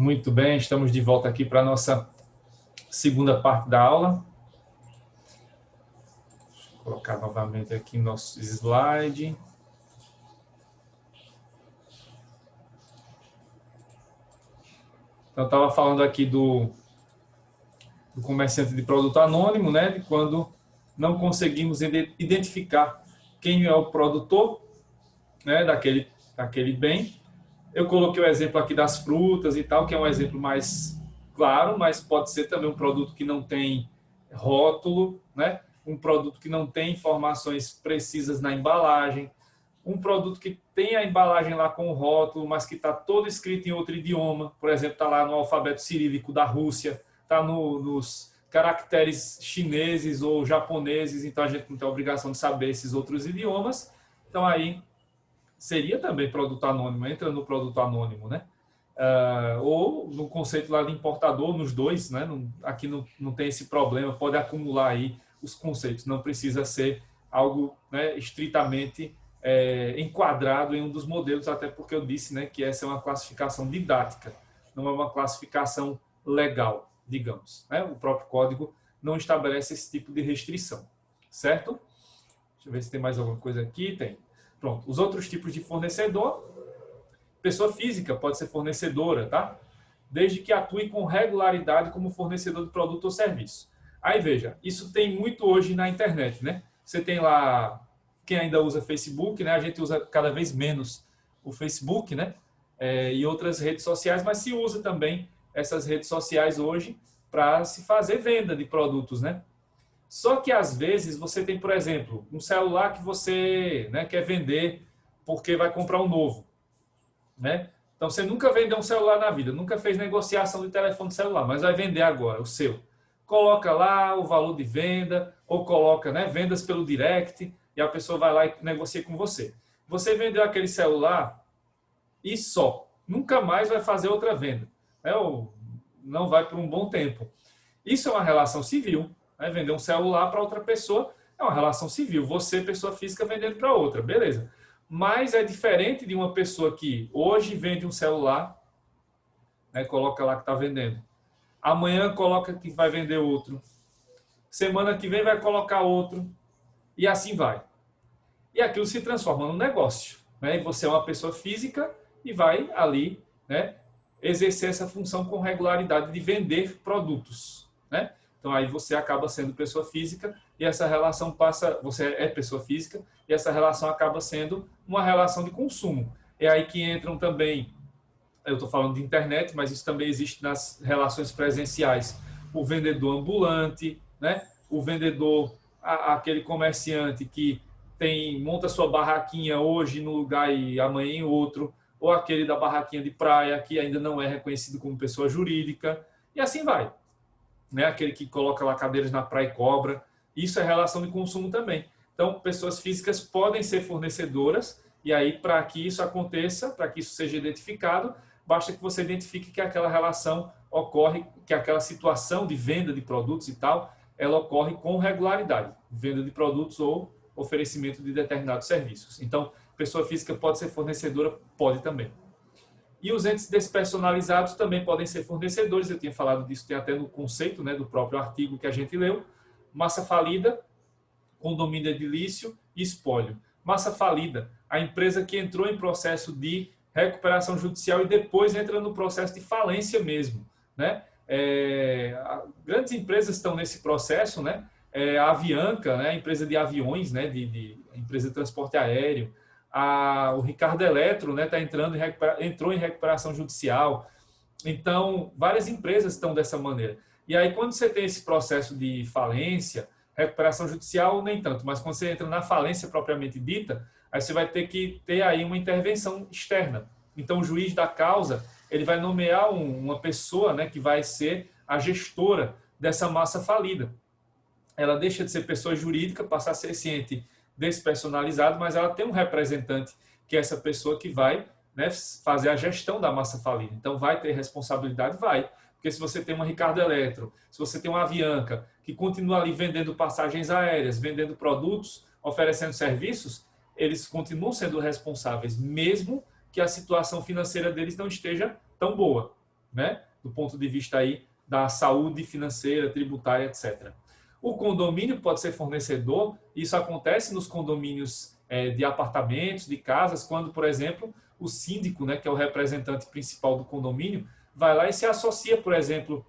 Muito bem, estamos de volta aqui para a nossa segunda parte da aula. Deixa eu colocar novamente aqui nosso slide. Então, eu estava falando aqui do comerciante de produto anônimo, né? De quando não conseguimos identificar quem é o produtor, né? Daquele bem. Eu coloquei o exemplo aqui das frutas e tal, que é um exemplo mais claro, mas pode ser também um produto que não tem rótulo, né? Um produto que não tem informações precisas na embalagem, um produto que tem a embalagem lá com o rótulo, mas que está todo escrito em outro idioma, por exemplo, está lá no alfabeto cirílico da Rússia, está nos caracteres chineses ou japoneses, então a gente não tem a obrigação de saber esses outros idiomas. Então aí seria também produto anônimo, entra no produto anônimo, né? Ou no conceito lá de importador, nos dois, né? Aqui não tem esse problema, pode acumular aí os conceitos, não precisa ser algo, né, estritamente enquadrado em um dos modelos, até porque eu disse, né, que essa é uma classificação didática, não é uma classificação legal, digamos, né? O próprio código não estabelece esse tipo de restrição, certo? Deixa eu ver se tem mais alguma coisa aqui. Tem. Pronto. Os outros tipos de fornecedor, pessoa física pode ser fornecedora, tá? Desde que atue com regularidade como fornecedor de produto ou serviço. Aí veja, isso tem muito hoje na internet, né? Você tem lá, quem ainda usa Facebook, né? A gente usa cada vez menos o Facebook, né? E outras redes sociais, mas se usa também essas redes sociais hoje para se fazer venda de produtos, né? Só que às vezes você tem, por exemplo, um celular que você, né, quer vender porque vai comprar um novo, né? Então você nunca vendeu um celular na vida, nunca fez negociação de telefone celular, mas vai vender agora o seu. Coloca lá o valor de venda ou coloca, né, vendas pelo direct e a pessoa vai lá e negocia com você. Você vendeu aquele celular e só, nunca mais vai fazer outra venda, né? Ou não vai por um bom tempo. Isso é uma relação civil. Né? Vender um celular para outra pessoa é uma relação civil. Você, pessoa física, vendendo para outra. Beleza. Mas é diferente de uma pessoa que hoje vende um celular, né? Coloca lá que está vendendo. Amanhã coloca que vai vender outro. Semana que vem vai colocar outro. E assim vai. E aquilo se transforma num negócio. Né? E você é uma pessoa física e vai ali, né, exercer essa função com regularidade de vender produtos. Né? Então aí você acaba sendo pessoa física e essa relação passa, você é pessoa física e essa relação acaba sendo uma relação de consumo. É aí que entram também, eu estou falando de internet, mas isso também existe nas relações presenciais. O vendedor ambulante, né? O vendedor, aquele comerciante que monta sua barraquinha hoje no lugar e amanhã em outro, ou aquele da barraquinha de praia que ainda não é reconhecido como pessoa jurídica, e assim vai. Né? Aquele que coloca lá cadeiras na praia e cobra. Isso é relação de consumo também. Então, pessoas físicas podem ser fornecedoras, e aí, para que isso aconteça, para que isso seja identificado, basta que você identifique que aquela relação ocorre, que aquela situação de venda de produtos e tal, ela ocorre com regularidade. Venda de produtos ou oferecimento de determinados serviços. Então, pessoa física pode ser fornecedora, pode também. E os entes despersonalizados também podem ser fornecedores, eu tinha falado disso, tem até no conceito, né, do próprio artigo que a gente leu. Massa falida, condomínio edilício e espólio. Massa falida, a empresa que entrou em processo de recuperação judicial e depois entra no processo de falência mesmo. Né? Grandes empresas estão nesse processo, né? A Avianca, né, a empresa de aviões, né, empresa de transporte aéreo, o Ricardo Eletro, né, entrou em recuperação judicial. Então, várias empresas estão dessa maneira. E aí, quando você tem esse processo de falência, recuperação judicial, nem tanto, mas quando você entra na falência propriamente dita, aí você vai ter que ter aí uma intervenção externa. Então, o juiz da causa, ele vai nomear uma pessoa, né, que vai ser a gestora dessa massa falida. Ela deixa de ser pessoa jurídica, passa a ser esse ente despersonalizado, mas ela tem um representante, que é essa pessoa que vai, né, fazer a gestão da massa falida. Então, vai ter responsabilidade? Vai. Porque se você tem uma Ricardo Eletro, se você tem uma Avianca, que continua ali vendendo passagens aéreas, vendendo produtos, oferecendo serviços, eles continuam sendo responsáveis, mesmo que a situação financeira deles não esteja tão boa. né? Do ponto de vista aí da saúde financeira, tributária, etc. O condomínio pode ser fornecedor, isso acontece nos condomínios de apartamentos, de casas, quando, por exemplo, o síndico, né, que é o representante principal do condomínio, vai lá e se associa, por exemplo,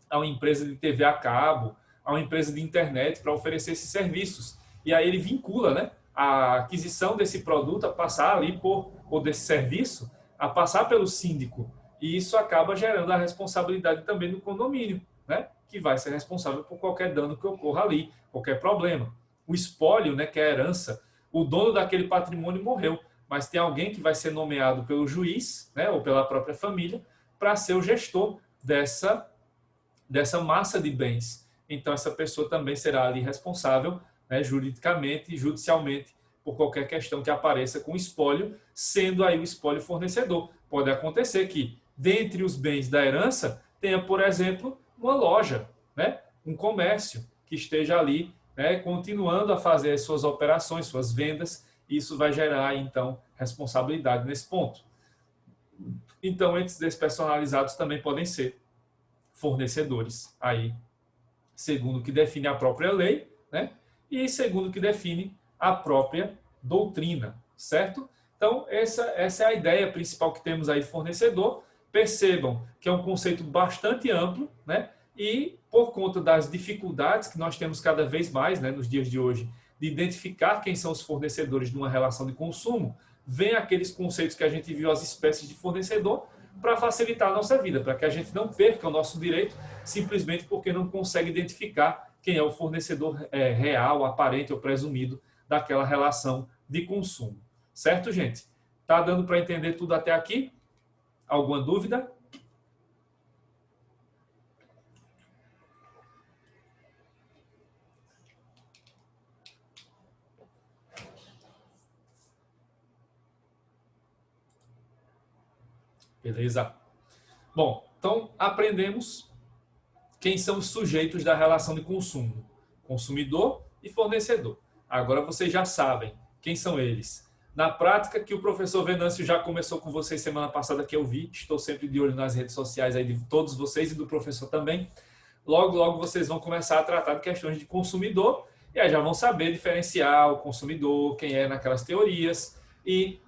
a uma empresa de TV a cabo, a uma empresa de internet para oferecer esses serviços. E aí ele vincula, né, a aquisição desse produto a passar ali ou desse serviço, a passar pelo síndico. E isso acaba gerando a responsabilidade também do condomínio, né, que vai ser responsável por qualquer dano que ocorra ali, qualquer problema. O espólio, né, que é a herança, o dono daquele patrimônio morreu, mas tem alguém que vai ser nomeado pelo juiz, né, ou pela própria família, para ser o gestor dessa massa de bens. Então, essa pessoa também será ali responsável, né, juridicamente e judicialmente, por qualquer questão que apareça com espólio, sendo aí o espólio fornecedor. Pode acontecer que, dentre os bens da herança, tenha, por exemplo, uma loja, né, um comércio que esteja ali, né, continuando a fazer as suas operações, suas vendas, e isso vai gerar, então, responsabilidade nesse ponto. Então, entes despersonalizados também podem ser fornecedores, aí, segundo o que define a própria lei, né, e segundo o que define a própria doutrina, certo? Então, essa é a ideia principal que temos aí de fornecedor. Percebam que é um conceito bastante amplo, né? E por conta das dificuldades que nós temos cada vez mais, né, nos dias de hoje, de identificar quem são os fornecedores de uma relação de consumo, vem aqueles conceitos que a gente viu, as espécies de fornecedor, para facilitar a nossa vida, para que a gente não perca o nosso direito simplesmente porque não consegue identificar quem é o fornecedor real, aparente ou presumido daquela relação de consumo. Certo, gente? Tá dando para entender tudo até aqui? Alguma dúvida? Beleza? Bom, então aprendemos quem são os sujeitos da relação de consumo: consumidor e fornecedor. Agora vocês já sabem quem são eles. Na prática, que o professor Venâncio já começou com vocês semana passada, que eu vi, estou sempre de olho nas redes sociais aí de todos vocês e do professor também. Logo, logo vocês vão começar a tratar de questões de consumidor e aí já vão saber diferenciar o consumidor, quem é naquelas teorias e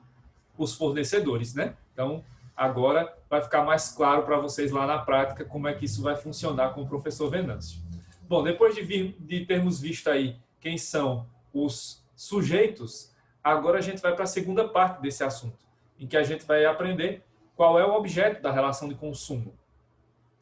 os fornecedores, né? Então, agora vai ficar mais claro para vocês lá na prática como é que isso vai funcionar com o professor Venâncio. Bom, depois de termos visto aí quem são os sujeitos, agora a gente vai para a segunda parte desse assunto, em que a gente vai aprender qual é o objeto da relação de consumo.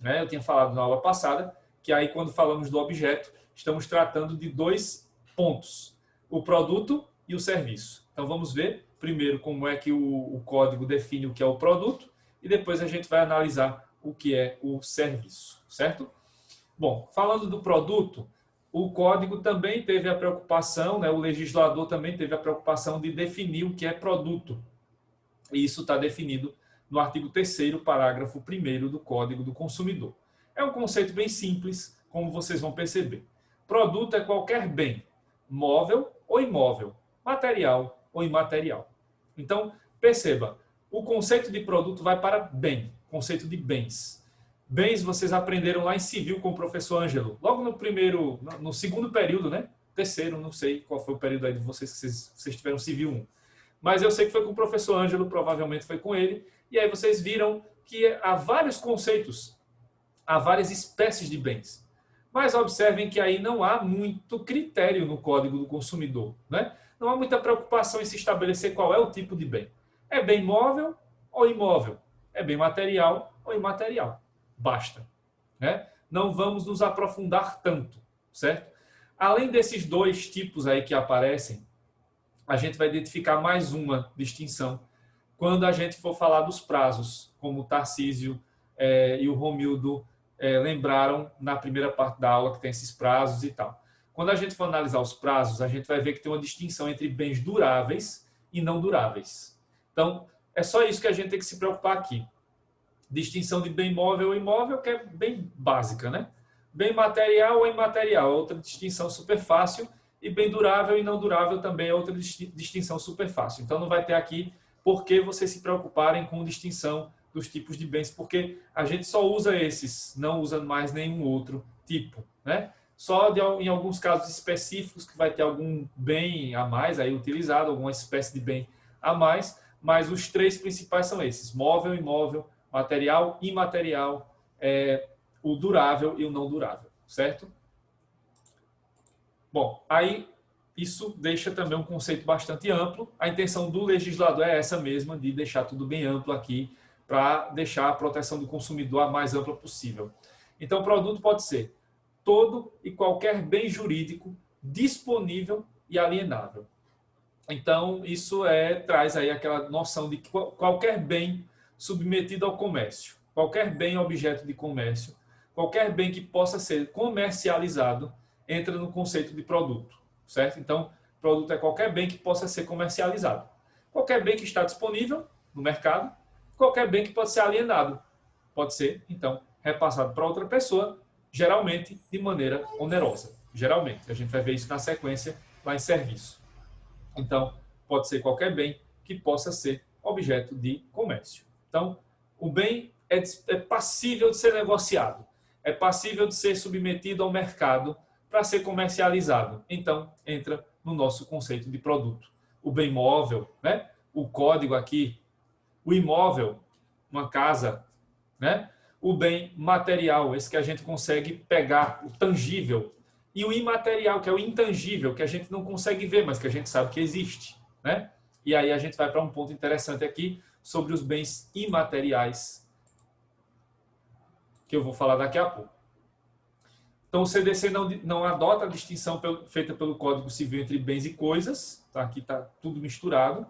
Eu tinha falado na aula passada que aí quando falamos do objeto, estamos tratando de dois pontos, o produto e o serviço. Então vamos ver primeiro como é que o código define o que é o produto e depois a gente vai analisar o que é o serviço, certo? Bom, falando do produto, o código também teve a preocupação, o legislador também teve a preocupação de definir o que é produto. E isso está definido no artigo 3º, parágrafo 1º do Código do Consumidor. É um conceito bem simples, como vocês vão perceber. Produto é qualquer bem, móvel ou imóvel, material ou imaterial. Então, perceba, o conceito de produto vai para bem, conceito de bens. Bens vocês aprenderam lá em civil com o professor Ângelo, logo no segundo período, né? Terceiro, não sei qual foi o período aí de vocês que vocês tiveram civil 1. Mas eu sei que foi com o professor Ângelo, provavelmente foi com ele, e aí vocês viram que há vários conceitos, há várias espécies de bens. Mas observem que aí não há muito critério no Código do Consumidor, né? Não há muita preocupação em se estabelecer qual é o tipo de bem. É bem móvel ou imóvel? É bem material ou imaterial? Basta, né? Não vamos nos aprofundar tanto, certo? Além desses dois tipos aí que aparecem, a gente vai identificar mais uma distinção quando a gente for falar dos prazos, como o Tarcísio e o Romildo lembraram na primeira parte da aula que tem esses prazos e tal. Quando a gente for analisar os prazos, a gente vai ver que tem uma distinção entre bens duráveis e não duráveis. Então, é só isso que a gente tem que se preocupar aqui. Distinção de bem móvel ou imóvel, que é bem básica, né? Bem material ou imaterial, outra distinção super fácil. E bem durável e não durável também é outra distinção super fácil. Então, não vai ter aqui por que vocês se preocuparem com distinção dos tipos de bens, porque a gente só usa esses, não usa mais nenhum outro tipo, né? Só em alguns casos específicos que vai ter algum bem a mais aí utilizado, alguma espécie de bem a mais, mas os três principais são esses: móvel, imóvel, material, imaterial, o durável e o não durável, certo? Bom, aí isso deixa também um conceito bastante amplo. A intenção do legislador é essa mesma, de deixar tudo bem amplo aqui, para deixar a proteção do consumidor a mais ampla possível. Então, o produto pode ser todo e qualquer bem jurídico disponível e alienável. Então, isso traz aí aquela noção de que qualquer bem submetido ao comércio, qualquer bem objeto de comércio, qualquer bem que possa ser comercializado, entra no conceito de produto, certo? Então, produto é qualquer bem que possa ser comercializado. Qualquer bem que está disponível no mercado, qualquer bem que pode ser alienado. Pode ser, então, repassado para outra pessoa, geralmente de maneira onerosa. Geralmente, a gente vai ver isso na sequência lá em serviço. Então, pode ser qualquer bem que possa ser objeto de comércio. Então, o bem é passível de ser negociado, é passível de ser submetido ao mercado para ser comercializado. Então, entra no nosso conceito de produto. O bem móvel, né? O código aqui, o imóvel, uma casa, né? O bem material, esse que a gente consegue pegar, o tangível, e o imaterial, que é o intangível, que a gente não consegue ver, mas que a gente sabe que existe, né? E aí a gente vai para um ponto interessante aqui sobre os bens imateriais, que eu vou falar daqui a pouco. Então, o CDC não adota a distinção feita pelo Código Civil entre bens e coisas, tá? Aqui está tudo misturado.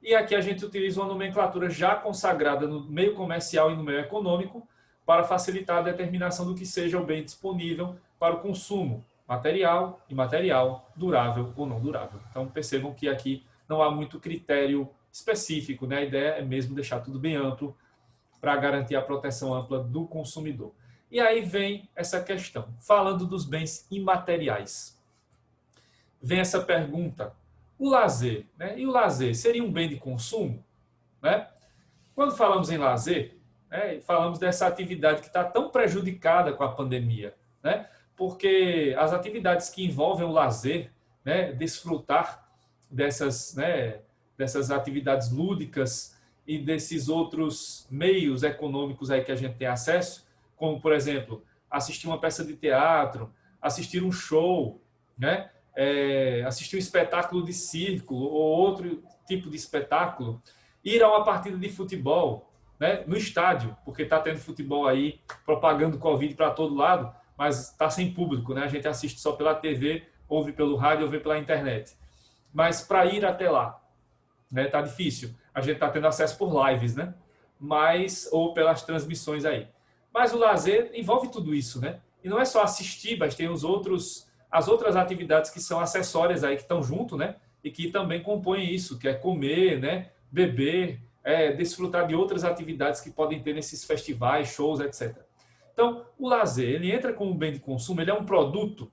E aqui a gente utiliza uma nomenclatura já consagrada no meio comercial e no meio econômico para facilitar a determinação do que seja o bem disponível para o consumo, material, imaterial, durável ou não durável. Então, percebam que aqui não há muito critério específico, né? A ideia é mesmo deixar tudo bem amplo para garantir a proteção ampla do consumidor. E aí vem essa questão, falando dos bens imateriais. Vem essa pergunta: o lazer, né? E o lazer seria um bem de consumo? Né? Quando falamos em lazer, né, falamos dessa atividade que está tão prejudicada com a pandemia, né? Porque as atividades que envolvem o lazer, né, desfrutar dessas atividades lúdicas e desses outros meios econômicos aí que a gente tem acesso, como, por exemplo, assistir uma peça de teatro, assistir um show, né? Assistir um espetáculo de circo ou outro tipo de espetáculo, ir a uma partida de futebol, né? No estádio, porque está tendo futebol aí, propagando Covid para todo lado, mas está sem público, né? A gente assiste só pela TV, ouve pelo rádio, ouve pela internet. Mas para ir até lá, né? Tá difícil. A gente está tendo acesso por lives, né? Ou pelas transmissões aí. Mas o lazer envolve tudo isso, né? E não é só assistir, mas tem as outras atividades que são acessórias aí, que estão junto, né? E que também compõem isso, que é comer, né? Beber, desfrutar de outras atividades que podem ter nesses festivais, shows, etc. Então, o lazer, ele entra como bem de consumo, ele é um produto,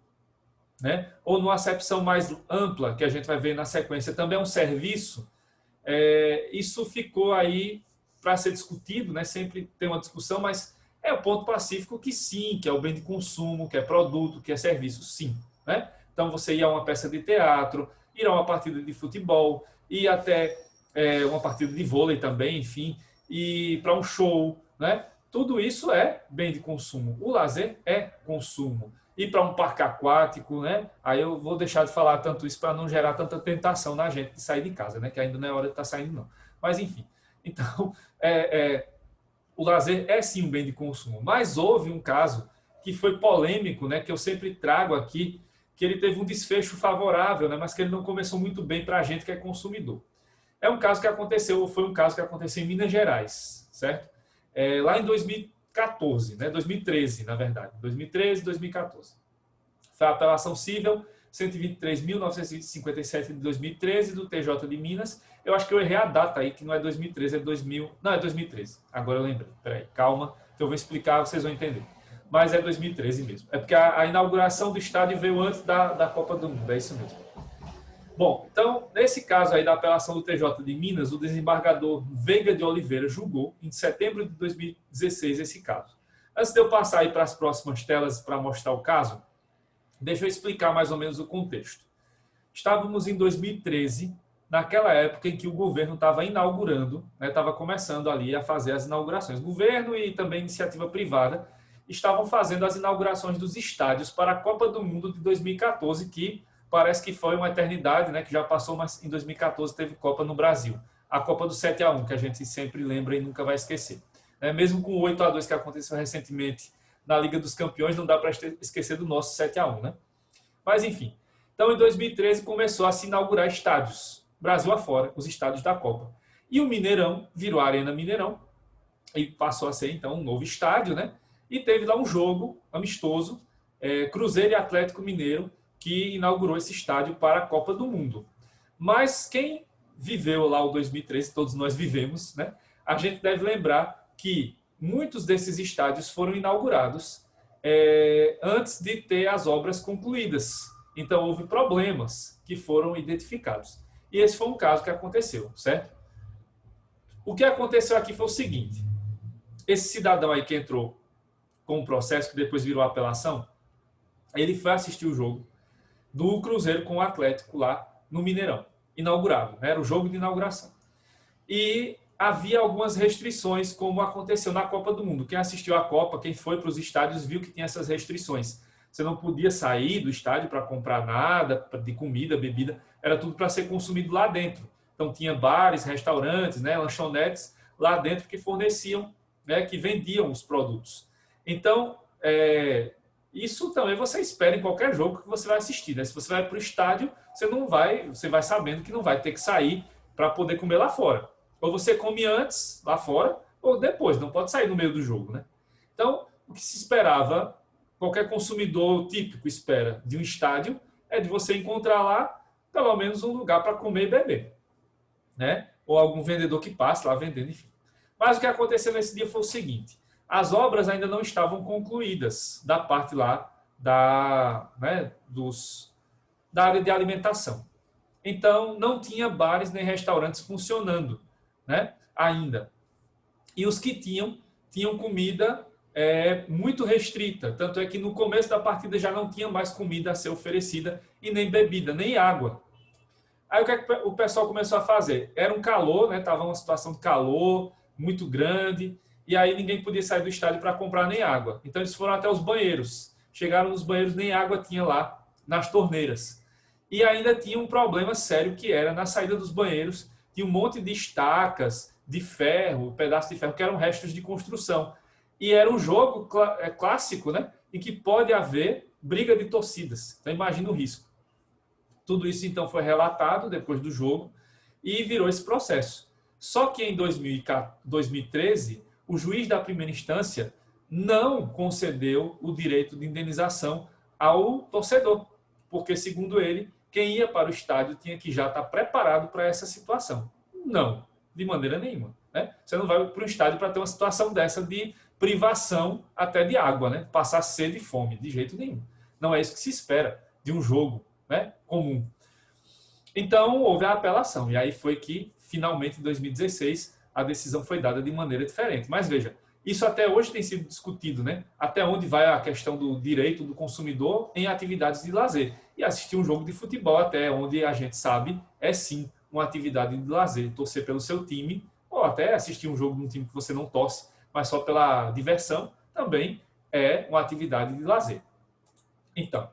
né? Ou numa acepção mais ampla, que a gente vai ver na sequência, também é um serviço. Isso ficou aí para ser discutido, né? Sempre tem uma discussão, mas é o ponto pacífico que sim, que é o bem de consumo, que é produto, que é serviço, sim. Né? Então, você ir a uma peça de teatro, ir a uma partida de futebol, ir até uma partida de vôlei também, enfim, e para um show, né? Tudo isso é bem de consumo. O lazer é consumo. Ir para um parque aquático, né? Aí eu vou deixar de falar tanto isso para não gerar tanta tentação na gente de sair de casa, né? Que ainda não é hora de estar saindo, não. Mas, enfim. Então, o lazer é sim um bem de consumo. Mas houve um caso que foi polêmico, né? Que eu sempre trago aqui, que ele teve um desfecho favorável, né? Mas que ele não começou muito bem para a gente que é consumidor. Foi um caso que aconteceu em Minas Gerais, certo? Lá em 2014, né? 2013, na verdade. 2013, 2014. Foi a apelação civil 123.957 de 2013 do TJ de Minas. Eu acho que eu errei a data aí, que não é 2013, é 2000. Não, é 2013. Agora eu lembrei. Peraí, calma, que eu vou explicar, vocês vão entender. Mas é 2013 mesmo. É porque a inauguração do estádio veio antes da Copa do Mundo, é isso mesmo. Bom, então, nesse caso aí da apelação do TJ de Minas, o desembargador Veiga de Oliveira julgou, em setembro de 2016, esse caso. Antes de eu passar aí para as próximas telas para mostrar o caso, deixa eu explicar mais ou menos o contexto. Estávamos em 2013, naquela época em que o governo estava inaugurando, estava começando ali a fazer as inaugurações. O governo e também iniciativa privada estavam fazendo as inaugurações dos estádios para a Copa do Mundo de 2014, que parece que foi uma eternidade, que já passou, mas em 2014 teve Copa no Brasil. A Copa do 7-1, que a gente sempre lembra e nunca vai esquecer. Mesmo com o 8-2 que aconteceu recentemente na Liga dos Campeões, não dá para esquecer do nosso 7-1, Mas, enfim. Então, em 2013, começou a se inaugurar estádios, Brasil afora, os estádios da Copa. E o Mineirão virou a Arena Mineirão e passou a ser, então, um novo estádio, E teve lá um jogo amistoso, Cruzeiro e Atlético Mineiro, que inaugurou esse estádio para a Copa do Mundo. Mas quem viveu lá o 2013, todos nós vivemos, A gente deve lembrar que muitos desses estádios foram inaugurados antes de ter as obras concluídas. Então, houve problemas que foram identificados. E esse foi um caso que aconteceu, certo? O que aconteceu aqui foi o seguinte. Esse cidadão aí que entrou com um processo que depois virou apelação, ele foi assistir o jogo do Cruzeiro com o Atlético lá no Mineirão, inaugurado. Era o jogo de inauguração. E havia algumas restrições, como aconteceu na Copa do Mundo. Quem assistiu à Copa, quem foi para os estádios, viu que tinha essas restrições. Você não podia sair do estádio para comprar nada, de comida, bebida, era tudo para ser consumido lá dentro. Então tinha bares, restaurantes, lanchonetes lá dentro que forneciam, que vendiam os produtos. Então, isso também você espera em qualquer jogo que você vai assistir. Se você vai para o estádio, você vai sabendo que não vai ter que sair para poder comer lá fora. Ou você come antes, lá fora, ou depois, não pode sair no meio do jogo. Então, o que se esperava, qualquer consumidor típico espera de um estádio, é de você encontrar lá, pelo menos, um lugar para comer e beber. Ou algum vendedor que passe lá vendendo, enfim. Mas o que aconteceu nesse dia foi o seguinte, as obras ainda não estavam concluídas da parte lá da área de alimentação. Então, não tinha bares nem restaurantes funcionando, ainda. E os que tinham comida muito restrita. Tanto é que no começo da partida já não tinha mais comida a ser oferecida e nem bebida, nem água. Aí o que o pessoal começou a fazer? Era um calor, estava uma situação de calor muito grande, e aí ninguém podia sair do estádio para comprar nem água. Então eles foram até os banheiros. Chegaram nos banheiros, nem água tinha lá nas torneiras. E ainda tinha um problema sério que era na saída dos banheiros, tinha um monte de estacas, de ferro, pedaços de ferro, que eram restos de construção. E era um jogo clássico, em que pode haver briga de torcidas. Então imagina o risco. Tudo isso então foi relatado depois do jogo e virou esse processo. Só que em 2013, o juiz da primeira instância não concedeu o direito de indenização ao torcedor, porque, segundo ele, quem ia para o estádio tinha que já estar preparado para essa situação. Não, de maneira nenhuma. Você não vai para o estádio para ter uma situação dessa de privação até de água, passar sede e fome, de jeito nenhum. Não é isso que se espera de um jogo comum. Então, houve a apelação, e aí foi que, finalmente, em 2016, a decisão foi dada de maneira diferente. Mas veja, isso até hoje tem sido discutido, Até onde vai a questão do direito do consumidor em atividades de lazer. E assistir um jogo de futebol, até onde a gente sabe, é sim uma atividade de lazer. Torcer pelo seu time, ou até assistir um jogo de um time que você não torce, mas só pela diversão, também é uma atividade de lazer. Então,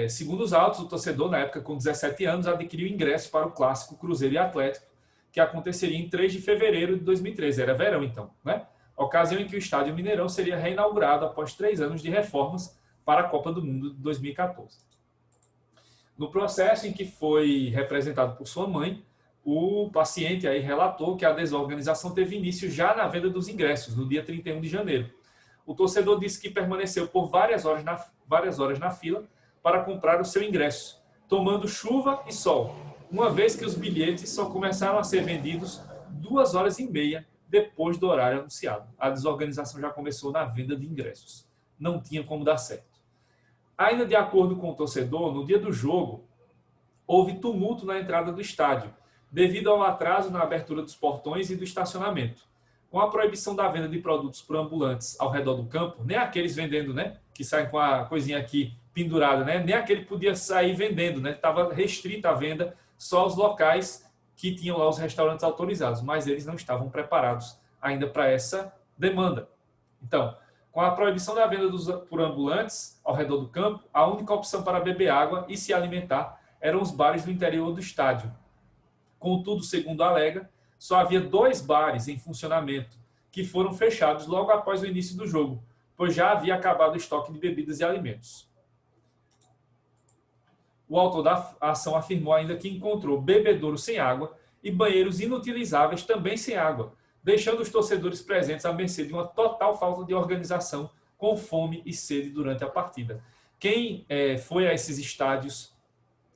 segundo os autos, o torcedor, na época com 17 anos, adquiriu ingresso para o clássico Cruzeiro e Atlético, que aconteceria em 3 de fevereiro de 2013. Era verão, então. Ocasião em que o Estádio Mineirão seria reinaugurado após 3 anos de reformas para a Copa do Mundo de 2014. No processo em que foi representado por sua mãe, o paciente aí relatou que a desorganização teve início já na venda dos ingressos, no dia 31 de janeiro. O torcedor disse que permaneceu por várias horas na fila para comprar o seu ingresso, tomando chuva e sol, uma vez que os bilhetes só começaram a ser vendidos 2h30 depois do horário anunciado. A desorganização já começou na venda de ingressos. Não tinha como dar certo. Ainda de acordo com o torcedor, no dia do jogo, houve tumulto na entrada do estádio, devido ao atraso na abertura dos portões e do estacionamento. Com a proibição da venda de produtos por ambulantes ao redor do campo, nem aqueles vendendo, né, que saem com a coisinha aqui pendurada, né, nem aquele podia sair vendendo, né, estava restrita a venda só aos locais que tinham lá os restaurantes autorizados, mas eles não estavam preparados ainda para essa demanda. Então, com a proibição da venda por ambulantes ao redor do campo, a única opção para beber água e se alimentar eram os bares do interior do estádio. Contudo, segundo alega, só havia 2 bares em funcionamento, que foram fechados logo após o início do jogo, pois já havia acabado o estoque de bebidas e alimentos. O autor da ação afirmou ainda que encontrou bebedouros sem água e banheiros inutilizáveis também sem água, deixando os torcedores presentes à mercê de uma total falta de organização, com fome e sede durante a partida. Quem foi a esses estádios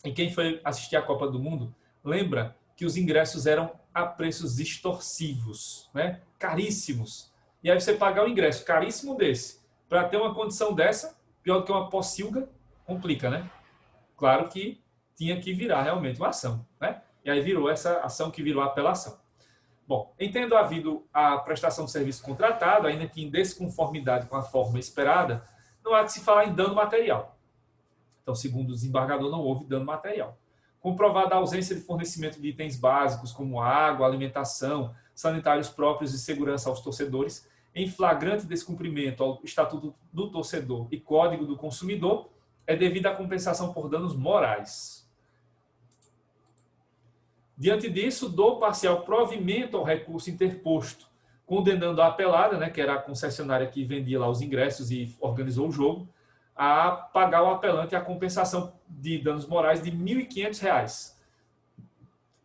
e quem foi assistir a Copa do Mundo, lembra que os ingressos eram a preços extorsivos, né? Caríssimos. E aí você pagar o ingresso caríssimo desse para ter uma condição dessa, pior do que uma pocilga, complica, né? Claro que tinha que virar realmente uma ação, né? E aí virou essa ação que virou a apelação. Bom, em tendo havido a prestação de serviço contratado, ainda que em desconformidade com a forma esperada, não há de se falar em dano material. Então, segundo o desembargador, não houve dano material. Comprovada a ausência de fornecimento de itens básicos como água, alimentação, sanitários próprios e segurança aos torcedores, em flagrante descumprimento ao Estatuto do Torcedor e Código do Consumidor, é devida a compensação por danos morais. Diante disso, dou parcial provimento ao recurso interposto, condenando a apelada, né, que era a concessionária que vendia lá os ingressos e organizou o jogo, a pagar o apelante a compensação de danos morais de R$ 1.500,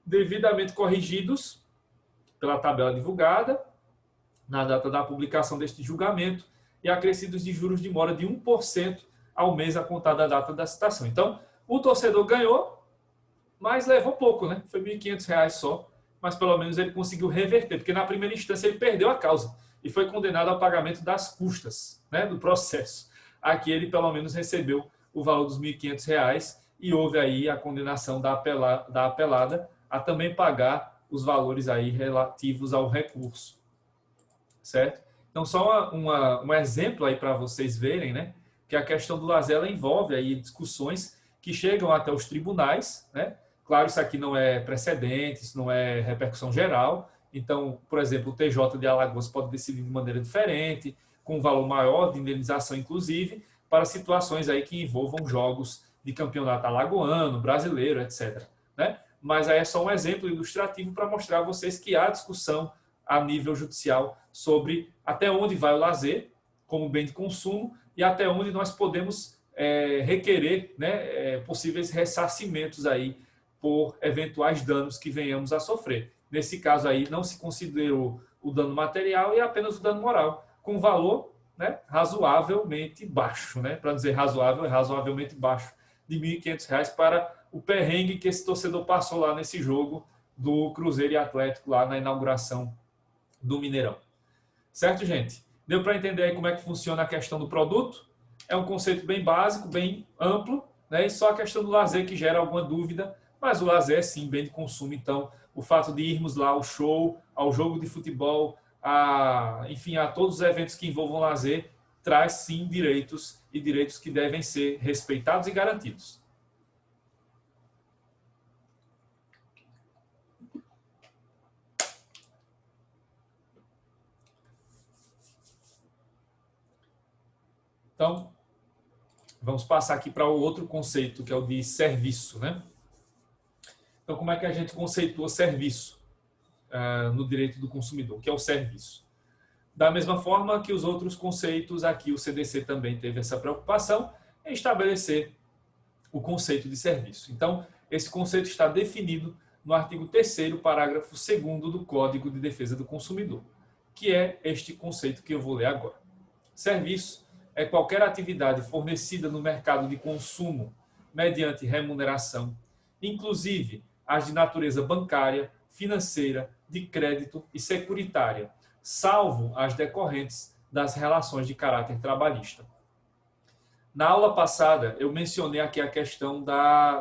devidamente corrigidos pela tabela divulgada na data da publicação deste julgamento e acrescidos de juros de mora de 1% ao mês a contar da data da citação. Então, o torcedor ganhou, mas levou pouco, né? Foi R$ 1.500 só, mas pelo menos ele conseguiu reverter, porque na primeira instância ele perdeu a causa e foi condenado ao pagamento das custas, né, do processo. Aqui ele pelo menos recebeu o valor dos R$ 1.500 e houve aí a condenação da apelada a também pagar os valores aí relativos ao recurso, certo? Então só um exemplo aí para vocês verem, né, que a questão do lazer ela envolve aí discussões que chegam até os tribunais, né? Claro, isso aqui não é precedente, isso não é repercussão geral. Então, por exemplo, o TJ de Alagoas pode decidir de maneira diferente, com um valor maior de indenização, inclusive, para situações aí que envolvam jogos de campeonato alagoano, brasileiro, etc. Né? Mas aí é só um exemplo ilustrativo para mostrar a vocês que há discussão a nível judicial sobre até onde vai o lazer como bem de consumo e até onde nós podemos requerer, né, possíveis ressarcimentos aí por eventuais danos que venhamos a sofrer. Nesse caso aí não se considerou o dano material e apenas o dano moral, com valor, né, razoavelmente baixo, né, para dizer razoável, é razoavelmente baixo, de R$ 1.500 para o perrengue que esse torcedor passou lá nesse jogo do Cruzeiro e Atlético lá na inauguração do Mineirão. Certo, gente? Deu para entender aí como é que funciona a questão do produto? É um conceito bem básico, bem amplo, né? E só a questão do lazer que gera alguma dúvida, mas o lazer é sim bem de consumo, então o fato de irmos lá ao show, ao jogo de futebol, enfim, a todos os eventos que envolvam lazer, traz sim direitos e direitos que devem ser respeitados e garantidos. Então, vamos passar aqui para o outro conceito, que é o de serviço, né? Então, como é que a gente conceitua serviço no direito do consumidor, que é o serviço? Da mesma forma que os outros conceitos, aqui o CDC também teve essa preocupação em estabelecer o conceito de serviço. Então, esse conceito está definido no artigo 3º, parágrafo 2º do Código de Defesa do Consumidor, que é este conceito que eu vou ler agora. Serviço é qualquer atividade fornecida no mercado de consumo mediante remuneração, inclusive as de natureza bancária, financeira, de crédito e securitária, salvo as decorrentes das relações de caráter trabalhista. Na aula passada, eu mencionei aqui a questão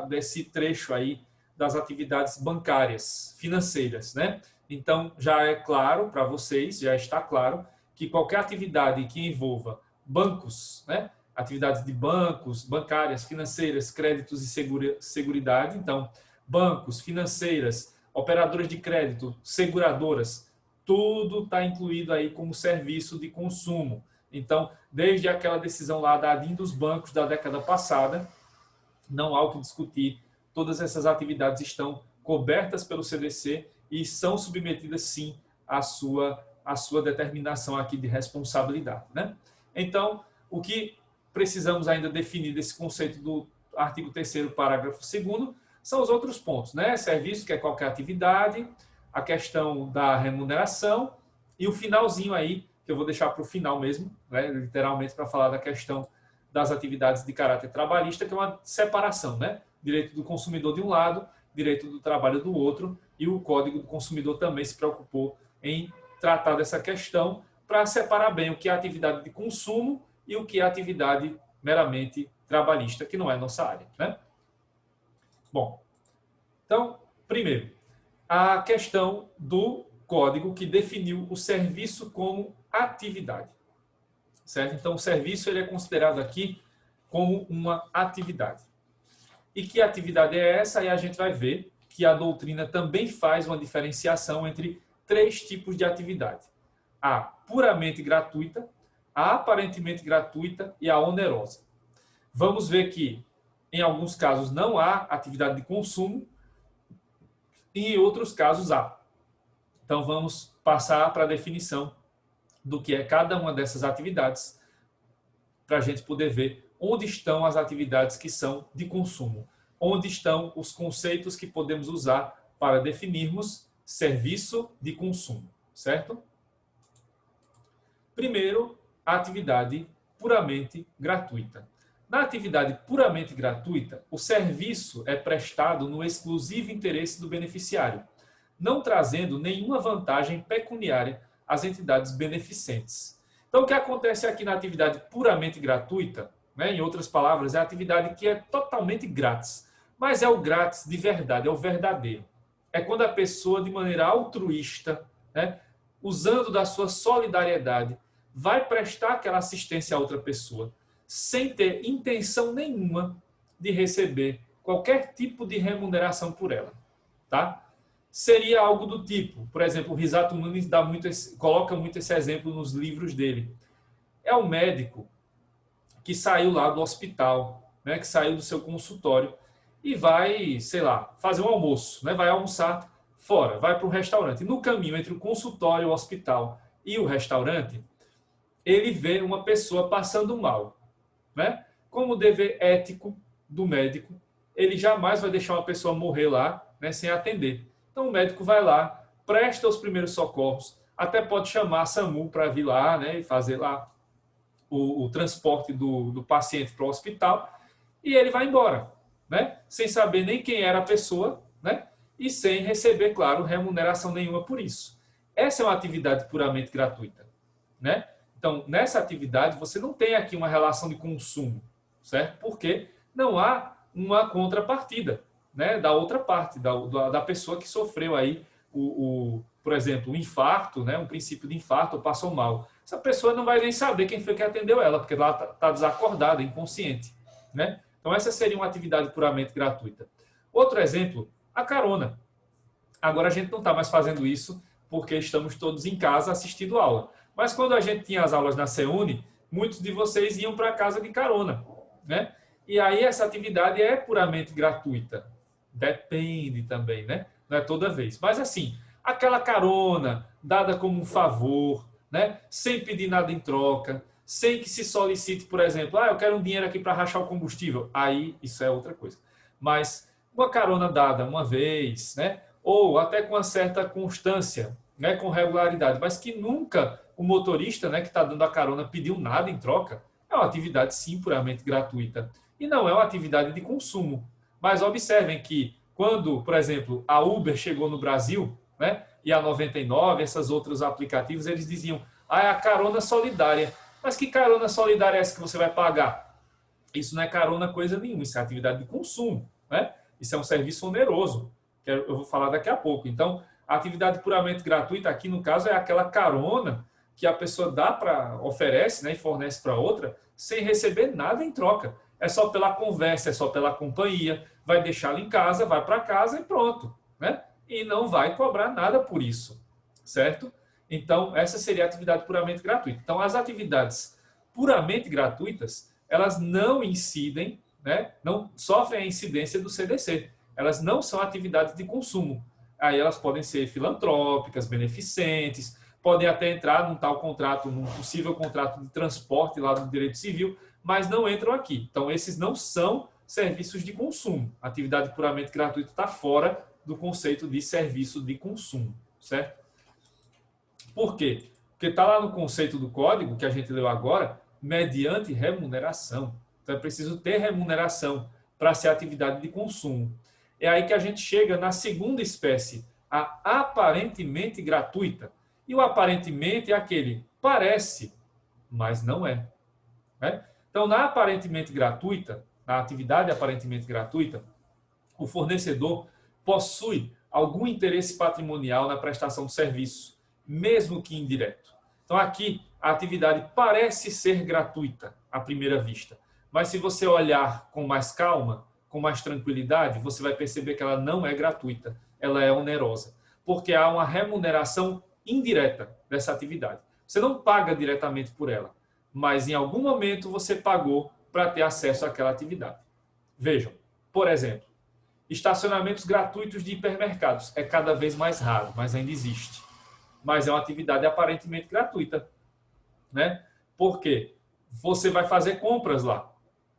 desse trecho aí das atividades bancárias, financeiras, né? Então, já é claro para vocês, já está claro, que qualquer atividade que envolva bancos, né? Atividades de bancos, bancárias, financeiras, créditos e seguridade. Então, bancos, financeiras, operadoras de crédito, seguradoras, tudo está incluído aí como serviço de consumo. Então, desde aquela decisão lá da ADIM dos bancos da década passada, não há o que discutir, todas essas atividades estão cobertas pelo CDC e são submetidas, sim, à sua determinação aqui de responsabilidade, né? Então, o que precisamos ainda definir desse conceito do artigo 3º, parágrafo 2º, são os outros pontos, né? Serviço, que é qualquer atividade, a questão da remuneração e o finalzinho aí, que eu vou deixar para o final mesmo, né? Literalmente para falar da questão das atividades de caráter trabalhista, que é uma separação, né? Direito do consumidor de um lado, direito do trabalho do outro, e o Código do Consumidor também se preocupou em tratar dessa questão para separar bem o que é atividade de consumo e o que é atividade meramente trabalhista, que não é nossa área, né? Bom, então, primeiro, a questão do código que definiu o serviço como atividade, certo? Então, o serviço ele é considerado aqui como uma atividade. E que atividade é essa? Aí a gente vai ver que a doutrina também faz uma diferenciação entre 3 tipos de atividade: a puramente gratuita, a aparentemente gratuita e a onerosa. Vamos ver que, em alguns casos, não há atividade de consumo e, em outros casos, há. Então, vamos passar para a definição do que é cada uma dessas atividades, para a gente poder ver onde estão as atividades que são de consumo, onde estão os conceitos que podemos usar para definirmos serviço de consumo, certo? Primeiro, a atividade puramente gratuita. Na atividade puramente gratuita, o serviço é prestado no exclusivo interesse do beneficiário, não trazendo nenhuma vantagem pecuniária às entidades beneficentes. Então, o que acontece aqui na atividade puramente gratuita, né, em outras palavras, é a atividade que é totalmente grátis, mas é o grátis de verdade, é o verdadeiro. É quando a pessoa, de maneira altruísta, né, usando da sua solidariedade, vai prestar aquela assistência a outra pessoa, sem ter intenção nenhuma de receber qualquer tipo de remuneração por ela, tá? Seria algo do tipo, por exemplo, o Risato Nunes coloca muito esse exemplo nos livros dele. É um médico que saiu lá do hospital, né, que saiu do seu consultório e vai, sei lá, fazer um almoço, né, vai almoçar fora, vai para um restaurante. No caminho entre o consultório, o hospital e o restaurante, ele vê uma pessoa passando mal, né? Como dever ético do médico, ele jamais vai deixar uma pessoa morrer lá, né, sem atender. Então o médico vai lá, presta os primeiros socorros, até pode chamar a SAMU para vir lá, né, e fazer lá o transporte do paciente para o hospital, e ele vai embora, né, sem saber nem quem era a pessoa, né, e sem receber, claro, remuneração nenhuma por isso. Essa é uma atividade puramente gratuita, né? Então, nessa atividade, você não tem aqui uma relação de consumo, certo? Porque não há uma contrapartida, né, da outra parte, da pessoa que sofreu aí, por exemplo, um infarto, né, um princípio de infarto, ou passou mal. Essa pessoa não vai nem saber quem foi que atendeu ela, porque ela está desacordada, inconsciente, né? Então, essa seria uma atividade puramente gratuita. Outro exemplo, a carona. Agora a gente não está mais fazendo isso porque estamos todos em casa assistindo aula. Mas quando a gente tinha as aulas na CEUNI, muitos de vocês iam para casa de carona, né? E aí essa atividade é puramente gratuita. Depende também, né? Não é toda vez. Mas assim, aquela carona dada como um favor, né? Sem pedir nada em troca, sem que se solicite, por exemplo, eu quero um dinheiro aqui para rachar o combustível. Aí isso é outra coisa. Mas uma carona dada uma vez, né? Ou até com uma certa constância, né? Com regularidade, mas que nunca o motorista, né, que está dando a carona pediu nada em troca, é uma atividade sim puramente gratuita. E não é uma atividade de consumo. Mas observem que quando, por exemplo, a Uber chegou no Brasil, né, e a 99, esses outros aplicativos, eles diziam, é a carona solidária. Mas que carona solidária é essa que você vai pagar? Isso não é carona coisa nenhuma, isso é atividade de consumo, né? Isso é um serviço oneroso, que eu vou falar daqui a pouco. Então, a atividade puramente gratuita aqui, no caso, é aquela carona que a pessoa oferece, né, e fornece para outra, sem receber nada em troca. É só pela conversa, é só pela companhia, vai deixá-la em casa, vai para casa e pronto, né? E não vai cobrar nada por isso, certo? Então, essa seria a atividade puramente gratuita. Então, as atividades puramente gratuitas, elas não incidem, né? Não sofrem a incidência do CDC. Elas não são atividades de consumo. Aí elas podem ser filantrópicas, beneficentes, podem até entrar num tal contrato, num possível contrato de transporte lá do direito civil, mas não entram aqui. Então, esses não são serviços de consumo. A atividade puramente gratuita está fora do conceito de serviço de consumo, certo? Por quê? Porque está lá no conceito do código, que a gente leu agora, mediante remuneração. Então, é preciso ter remuneração para ser atividade de consumo. É aí que a gente chega na segunda espécie, a aparentemente gratuita. E o aparentemente é aquele parece, mas não é. Né? Então, na aparentemente gratuita, na atividade aparentemente gratuita, o fornecedor possui algum interesse patrimonial na prestação do serviço, mesmo que indireto. Então, aqui, a atividade parece ser gratuita à primeira vista, mas se você olhar com mais calma, com mais tranquilidade, você vai perceber que ela não é gratuita, ela é onerosa, porque há uma remuneração indireta dessa atividade. Você não paga diretamente por ela, mas em algum momento você pagou para ter acesso àquela atividade. Vejam, por exemplo, estacionamentos gratuitos de hipermercados. É cada vez mais raro, mas ainda existe. Mas é uma atividade aparentemente gratuita, né? Por quê? Você vai fazer compras lá.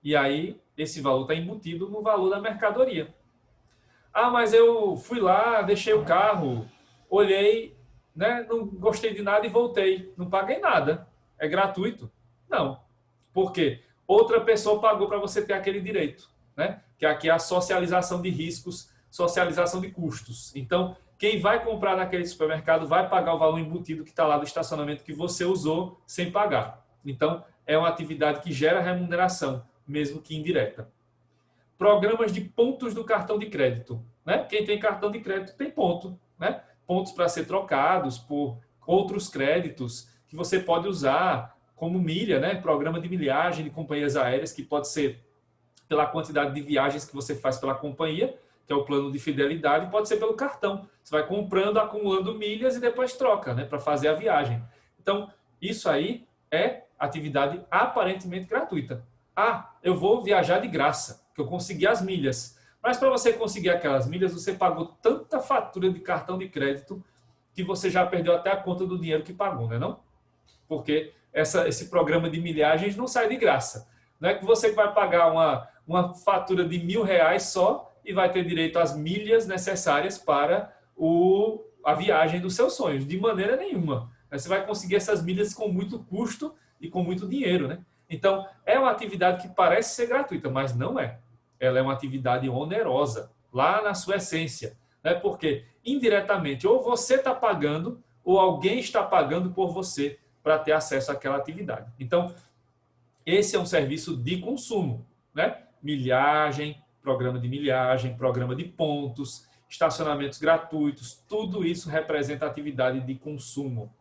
E aí, esse valor está embutido no valor da mercadoria. Ah, mas eu fui lá, deixei o carro, olhei, né? Não gostei de nada e voltei. Não paguei nada. É gratuito? Não. Por quê? Outra pessoa pagou para você ter aquele direito, né? Que aqui é a socialização de riscos, socialização de custos. Então, quem vai comprar naquele supermercado vai pagar o valor embutido que está lá do estacionamento que você usou sem pagar. Então, é uma atividade que gera remuneração, mesmo que indireta. Programas de pontos do cartão de crédito. Né? Quem tem cartão de crédito tem ponto. Né? Pontos para ser trocados por outros créditos que você pode usar como milha, né? Programa de milhagem de companhias aéreas, que pode ser pela quantidade de viagens que você faz pela companhia, que é o plano de fidelidade, pode ser pelo cartão. Você vai comprando, acumulando milhas e depois troca, né, para fazer a viagem. Então, isso aí é atividade aparentemente gratuita. Ah, eu vou viajar de graça, que eu consegui as milhas. Mas para você conseguir aquelas milhas, você pagou tanta fatura de cartão de crédito que você já perdeu até a conta do dinheiro que pagou, né, não? Porque esse programa de milhagens não sai de graça. Não é que você vai pagar uma fatura de R$ 1.000 só e vai ter direito às milhas necessárias para a viagem dos seus sonhos. De maneira nenhuma. Você vai conseguir essas milhas com muito custo e com muito dinheiro, né? Então, é uma atividade que parece ser gratuita, mas não é. Ela é uma atividade onerosa, lá na sua essência. Né? Porque, indiretamente, ou você está pagando, ou alguém está pagando por você para ter acesso àquela atividade. Então, esse é um serviço de consumo, né? Milhagem, programa de pontos, estacionamentos gratuitos, tudo isso representa atividade de consumo.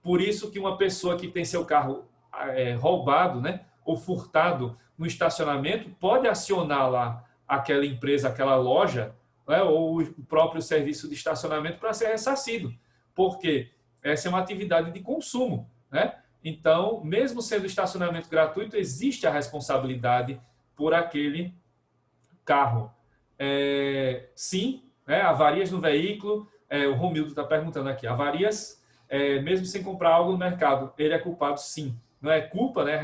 Por isso que uma pessoa que tem seu carro roubado, né, ou furtado no estacionamento, pode acionar lá aquela empresa, aquela loja, né, ou o próprio serviço de estacionamento para ser ressarcido. Porque essa é uma atividade de consumo, né? Então, mesmo sendo estacionamento gratuito, existe a responsabilidade por aquele carro. Sim, né, avarias no veículo, o Romildo está perguntando aqui, avarias, mesmo sem comprar algo no mercado, ele é culpado sim. Não é culpa, né,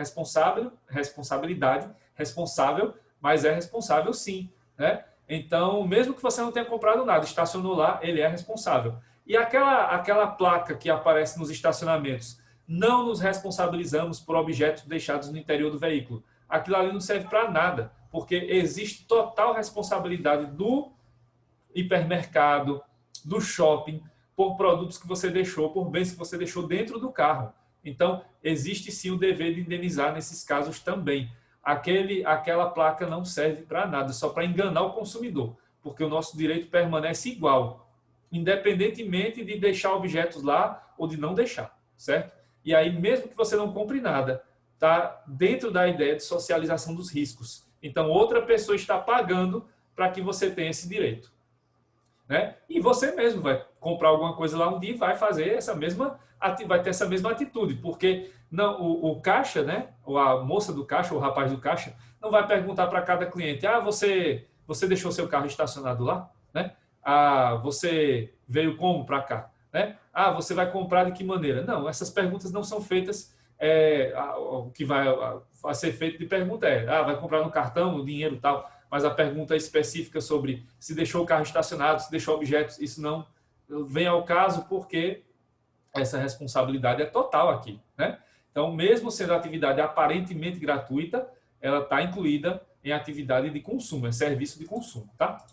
responsabilidade, responsável, mas é responsável sim. Né? Então, mesmo que você não tenha comprado nada, estacionou lá, ele é responsável. E aquela placa que aparece nos estacionamentos, não nos responsabilizamos por objetos deixados no interior do veículo. Aquilo ali não serve para nada, porque existe total responsabilidade do hipermercado, do shopping, por produtos que você deixou, por bens que você deixou dentro do carro. Então, existe sim o dever de indenizar nesses casos também. aquela placa não serve para nada, só para enganar o consumidor, porque o nosso direito permanece igual, independentemente de deixar objetos lá ou de não deixar, certo? E aí, mesmo que você não compre nada, está dentro da ideia de socialização dos riscos. Então, outra pessoa está pagando para que você tenha esse direito, né? E você mesmo vai comprar alguma coisa lá um dia e vai fazer vai ter essa mesma atitude, porque não, o caixa, né? Ou a moça do caixa, ou o rapaz do caixa, não vai perguntar para cada cliente: você deixou seu carro estacionado lá, né? Você veio como para cá, né? Você vai comprar de que maneira? Não, essas perguntas não são feitas. O que vai ser feito de pergunta vai comprar no cartão, no dinheiro e tal, mas a pergunta específica sobre se deixou o carro estacionado, se deixou objetos, isso não vem ao caso, porque essa responsabilidade é total aqui, né? Então, mesmo sendo atividade aparentemente gratuita, ela está incluída em atividade de consumo, é serviço de consumo, tá?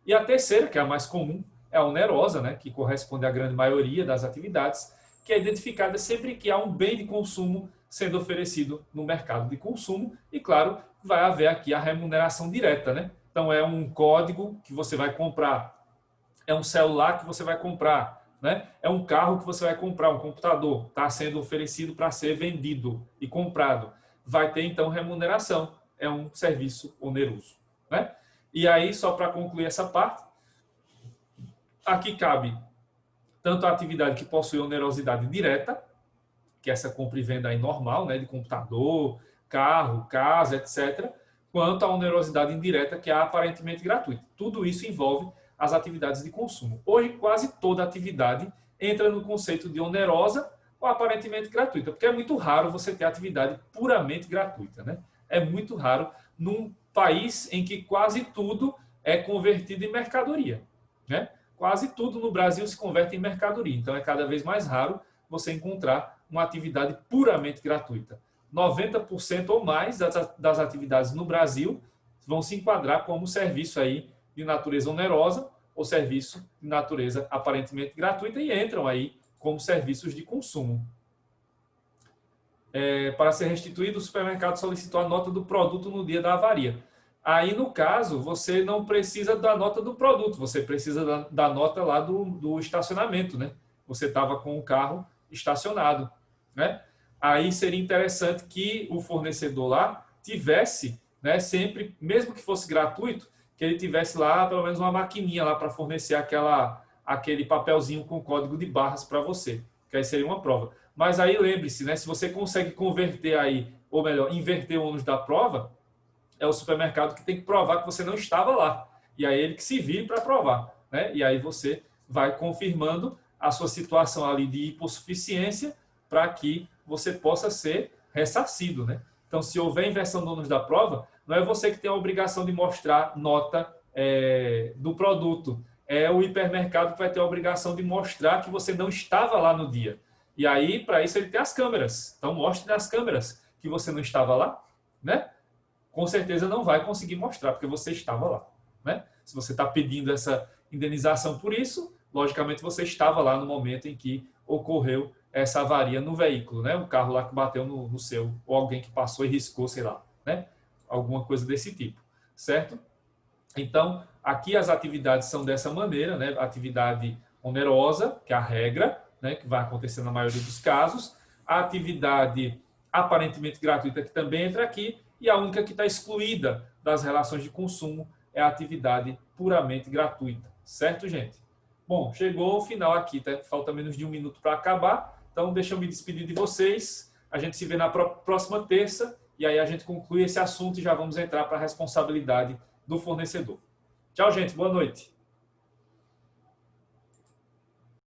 E a terceira, que é a mais comum, é a onerosa, né, que corresponde à grande maioria das atividades, que é identificada sempre que há um bem de consumo sendo oferecido no mercado de consumo e, claro, vai haver aqui a remuneração direta, né? Então, é um código que você vai comprar, é um celular que você vai comprar, né? É um carro que você vai comprar, um computador, está sendo oferecido para ser vendido e comprado. Vai ter, então, remuneração. É um serviço oneroso, né? E aí, só para concluir essa parte, aqui cabe tanto a atividade que possui onerosidade direta, que é essa compra e venda aí normal, né, de computador, carro, casa, etc., quanto a onerosidade indireta, que é aparentemente gratuita. Tudo isso envolve as atividades de consumo. Hoje, quase toda atividade entra no conceito de onerosa ou aparentemente gratuita, porque é muito raro você ter atividade puramente gratuita, né? É muito raro num país em que quase tudo é convertido em mercadoria, né? Quase tudo no Brasil se converte em mercadoria, então é cada vez mais raro você encontrar uma atividade puramente gratuita. 90% ou mais das atividades no Brasil vão se enquadrar como serviço aí de natureza onerosa ou serviço de natureza aparentemente gratuita e entram aí como serviços de consumo. Para ser restituído, o supermercado solicitou a nota do produto no dia da avaria. Aí, no caso, você não precisa da nota do produto, você precisa da nota lá do estacionamento, né? Você estava com o carro estacionado, né? Aí seria interessante que o fornecedor lá tivesse, né, sempre, mesmo que fosse gratuito, que ele tivesse lá pelo menos uma maquininha lá para fornecer aquele papelzinho com código de barras para você, que aí seria uma prova. Mas aí lembre-se, né, se você consegue converter aí, ou melhor, inverter o ônus da prova, é o supermercado que tem que provar que você não estava lá. E aí ele que se vire para provar, né? E aí você vai confirmando a sua situação ali de hipossuficiência para que você possa ser ressarcido, né? Então, se houver inversão do ônus da prova, não é você que tem a obrigação de mostrar nota do produto. É o hipermercado que vai ter a obrigação de mostrar que você não estava lá no dia. E aí, para isso, ele tem as câmeras. Então, mostre nas câmeras que você não estava lá, né? Com certeza não vai conseguir mostrar, porque você estava lá, né? Se você está pedindo essa indenização por isso, logicamente você estava lá no momento em que ocorreu essa avaria no veículo, né? O carro lá que bateu no seu, ou alguém que passou e riscou, sei lá, né? Alguma coisa desse tipo, certo? Então, aqui as atividades são dessa maneira, né? Atividade onerosa, que é a regra, né? Que vai acontecer na maioria dos casos. A atividade aparentemente gratuita, que também entra aqui, e a única que está excluída das relações de consumo é a atividade puramente gratuita. Certo, gente? Bom, chegou ao final aqui, tá? Falta menos de 1 minuto para acabar. Então, deixa eu me despedir de vocês. A gente se vê na próxima terça e aí a gente conclui esse assunto e já vamos entrar para a responsabilidade do fornecedor. Tchau, gente. Boa noite.